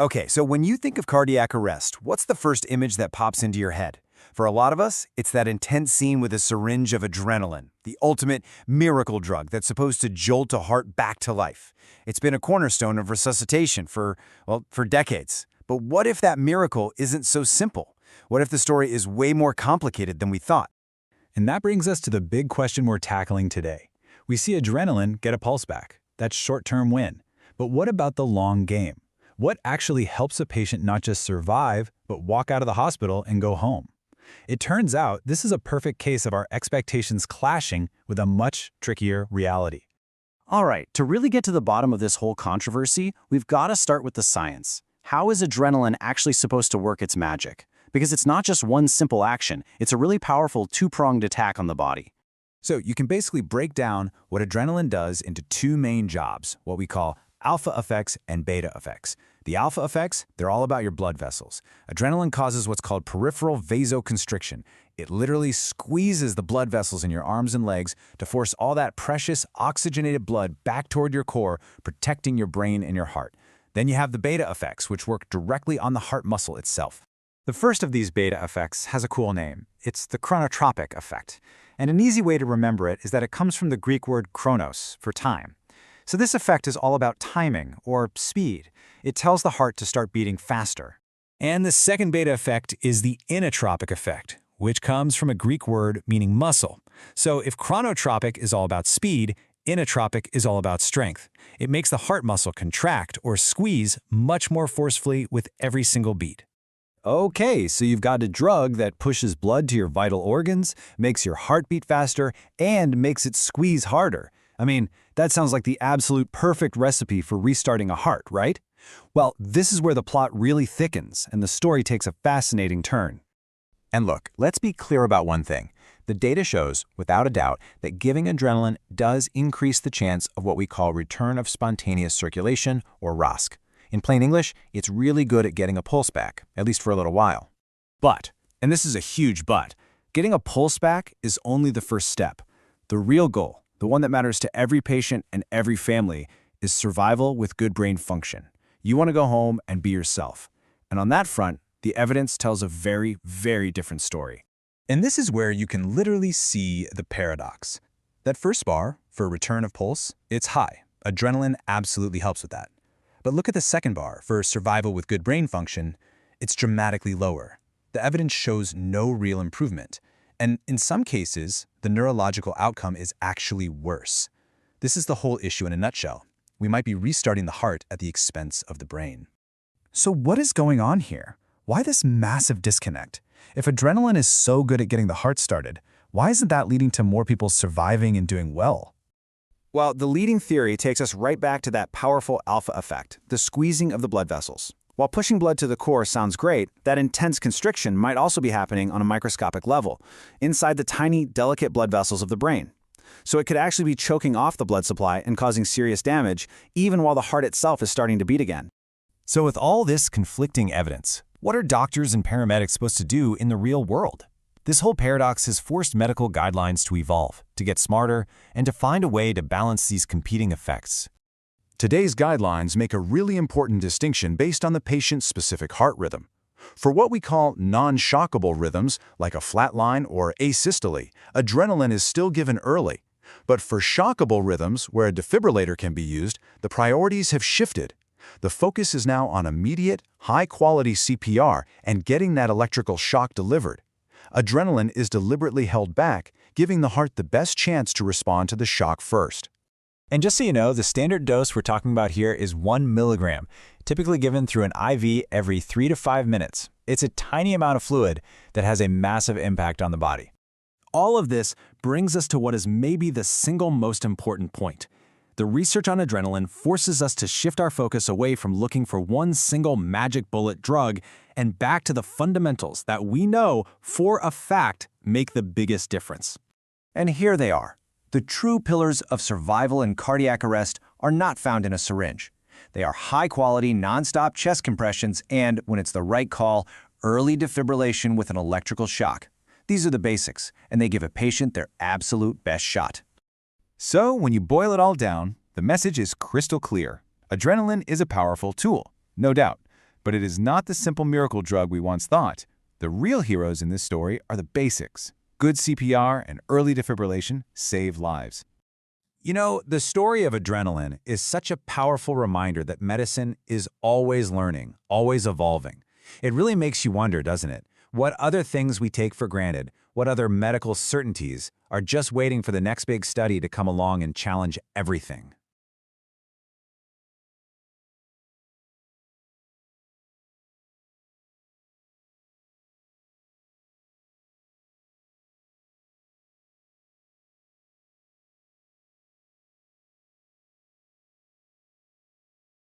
Okay, so when you think of cardiac arrest, what's the first image that pops into your head? For a lot of us, it's that intense scene with a syringe of adrenaline, the ultimate miracle drug that's supposed to jolt a heart back to life. It's been a cornerstone of resuscitation for decades. But what if that miracle isn't so simple? What if the story is way more complicated than we thought? And that brings us to the big question we're tackling today. We see adrenaline get a pulse back. That's short-term win. But what about the long game? What actually helps a patient not just survive, but walk out of the hospital and go home? It turns out this is a perfect case of our expectations clashing with a much trickier reality. All right, to really get to the bottom of this whole controversy, we've got to start with the science. How is adrenaline actually supposed to work its magic? Because it's not just one simple action, it's a really powerful two-pronged attack on the body. So you can basically break down what adrenaline does into two main jobs, what we call alpha effects and beta effects. The alpha effects, they're all about your blood vessels. Adrenaline causes what's called peripheral vasoconstriction. It literally squeezes the blood vessels in your arms and legs to force all that precious oxygenated blood back toward your core, protecting your brain and your heart. Then you have the beta effects, which work directly on the heart muscle itself. The first of these beta effects has a cool name. It's the chronotropic effect. And an easy way to remember it is that it comes from the Greek word chronos, for time. So this effect is all about timing, or speed. It tells the heart to start beating faster. And the second beta effect is the inotropic effect, which comes from a Greek word meaning muscle. So if chronotropic is all about speed, inotropic is all about strength. It makes the heart muscle contract or squeeze much more forcefully with every single beat. Okay, so you've got a drug that pushes blood to your vital organs, makes your heart beat faster, and makes it squeeze harder. I mean, that sounds like the absolute perfect recipe for restarting a heart, right? Well, this is where the plot really thickens and the story takes a fascinating turn. And look, let's be clear about one thing. The data shows, without a doubt, that giving adrenaline does increase the chance of what we call return of spontaneous circulation, or ROSC. In plain English, it's really good at getting a pulse back, at least for a little while. But, and this is a huge but, getting a pulse back is only the first step. The real goal, the one that matters to every patient and every family, is survival with good brain function. You want to go home and be yourself. And on that front, the evidence tells a very, very different story. And this is where you can literally see the paradox. That first bar, for return of pulse, it's high. Adrenaline absolutely helps with that. But look at the second bar, for survival with good brain function, it's dramatically lower. The evidence shows no real improvement. And in some cases, the neurological outcome is actually worse. This is the whole issue in a nutshell. We might be restarting the heart at the expense of the brain. So what is going on here? Why this massive disconnect? If adrenaline is so good at getting the heart started, why isn't that leading to more people surviving and doing well? Well, the leading theory takes us right back to that powerful alpha effect, the squeezing of the blood vessels. While pushing blood to the core sounds great, that intense constriction might also be happening on a microscopic level, inside the tiny, delicate blood vessels of the brain. So it could actually be choking off the blood supply and causing serious damage, even while the heart itself is starting to beat again. So with all this conflicting evidence, what are doctors and paramedics supposed to do in the real world? This whole paradox has forced medical guidelines to evolve, to get smarter, and to find a way to balance these competing effects. Today's guidelines make a really important distinction based on the patient's specific heart rhythm. For what we call non-shockable rhythms, like a flatline or asystole, adrenaline is still given early. But for shockable rhythms, where a defibrillator can be used, the priorities have shifted. The focus is now on immediate, high-quality CPR and getting that electrical shock delivered. Adrenaline is deliberately held back, giving the heart the best chance to respond to the shock first. And just so you know, the standard dose we're talking about here is 1 milligram, typically given through an IV every 3 to 5 minutes. It's a tiny amount of fluid that has a massive impact on the body. All of this brings us to what is maybe the single most important point. The research on adrenaline forces us to shift our focus away from looking for one single magic bullet drug and back to the fundamentals that we know, for a fact, make the biggest difference. And here they are. The true pillars of survival in cardiac arrest are not found in a syringe. They are high-quality, non-stop chest compressions and, when it's the right call, early defibrillation with an electrical shock. These are the basics, and they give a patient their absolute best shot. So, when you boil it all down, the message is crystal clear. Adrenaline is a powerful tool, no doubt. But it is not the simple miracle drug we once thought. The real heroes in this story are the basics. Good CPR and early defibrillation save lives. You know, the story of adrenaline is such a powerful reminder that medicine is always learning, always evolving. It really makes you wonder, doesn't it? What other things we take for granted, what other medical certainties are just waiting for the next big study to come along and challenge everything?